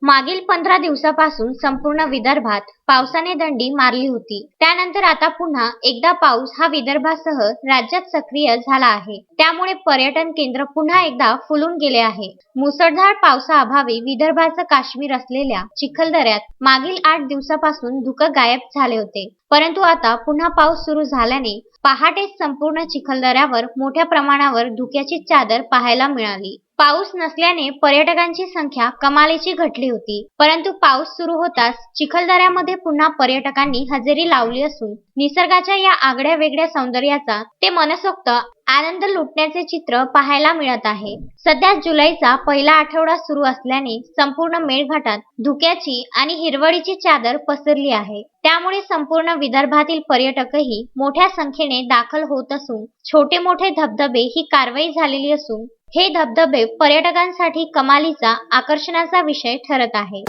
मागील 15 दिवसापासून संपूर्ण विदर्भात पावसाने दंडी मारली होती. त्यानंतर आता पुन्हा एकदा पाऊस हा विदर्भासह राज्यात सक्रिय झाला आहे. त्यामुळे पर्यटन केंद्र पुन्हा एकदा फुलून गेले आहे. मुसळधार पावसाअभावी विदर्भाचं काश्मीर असलेल्या चिखलदऱ्यात मागील 8 दिवसापासून धुकं गायब झाले होते. परंतु आता पुन्हा पाऊस सुरू झाल्याने पहाटेच संपूर्ण चिखलदऱ्यावर मोठ्या प्रमाणावर धुक्याची चादर पाहायला मिळाली. पाऊस नसल्याने पर्यटकांची संख्या कमालीची घटली होती. परंतु पाऊस सुरू होताच चिखलदऱ्यामध्ये पुन्हा पर्यटकांनी हजेरी लावली असून निसर्गाच्या या आगळ्या वेगळ्या सौंदर्याचा ते मनसोक्त आनंद लुटण्याचे चित्र पाहायला मिळत आहे. सध्या जुलैचा पहिला आठवडा सुरू असल्याने संपूर्ण मेळघाटात धुक्याची आणि हिरवळीची चादर पसरली आहे. त्यामुळे संपूर्ण विदर्भातील पर्यटकही मोठ्या संख्येने दाखल होत असून छोटे मोठे धबधबे ही कारवाई झालेली असून हे धबधबे पर्यटकांसाठी कमालीचा आकर्षणाचा विषय ठरत आहे.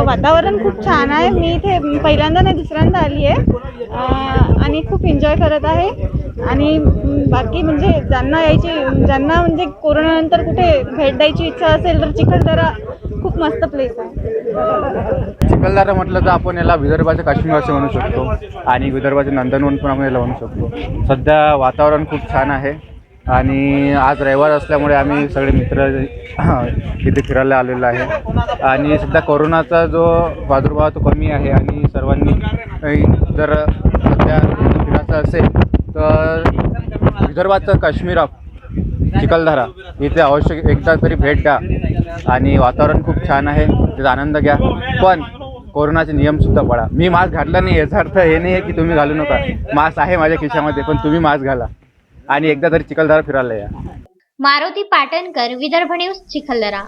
वातावरण खूप छान आहे. मी इथे पहिल्यांदा नाही दुसऱ्यांदा आली आहे आणि खूप एन्जॉय करत आहे. आणि बाकी म्हणजे ज्यांना म्हणजे कोरोनानंतर कुठे भेट द्यायची इच्छा असेल तर चिखलदरा खूप मस्त प्लेस आहे. चिखलदरा म्हटलं तर आपण याला विदर्भाचे काश्मीर असे म्हणू शकतो आणि विदर्भाचे नंदनवन पण आपण याला म्हणू शकतो. सध्या वातावरण खूप छान आहे आणि आज रविवार असल्यामुळे आम्ही सगळे मित्र इथे फिरायला आलेलो आहे. आणि सध्या कोरोनाचा जो प्रादुर्भाव तो कमी आहे आणि सर्वांनी जर सध्या फिरायचं असेल तर विदर्भाचं काश्मीर चिखलदरा इथे अवश्य एकदा तरी भेट द्या. आणि वातावरण खूप छान आहे, त्याचा आनंद घ्या. पण कोरोनाचे नियमसुद्धा पाळा. मी मास्क घातला नाही याचा अर्थ हे नाही आहे की तुम्ही घालू नका. मास्क आहे माझ्या खिशामध्ये, पण तुम्ही मास्क घाला आणि एकदा तरी चिखलदरा फिरायला या. मारुती पाटणकर, विदर्भ न्यूज, चिखलदरा.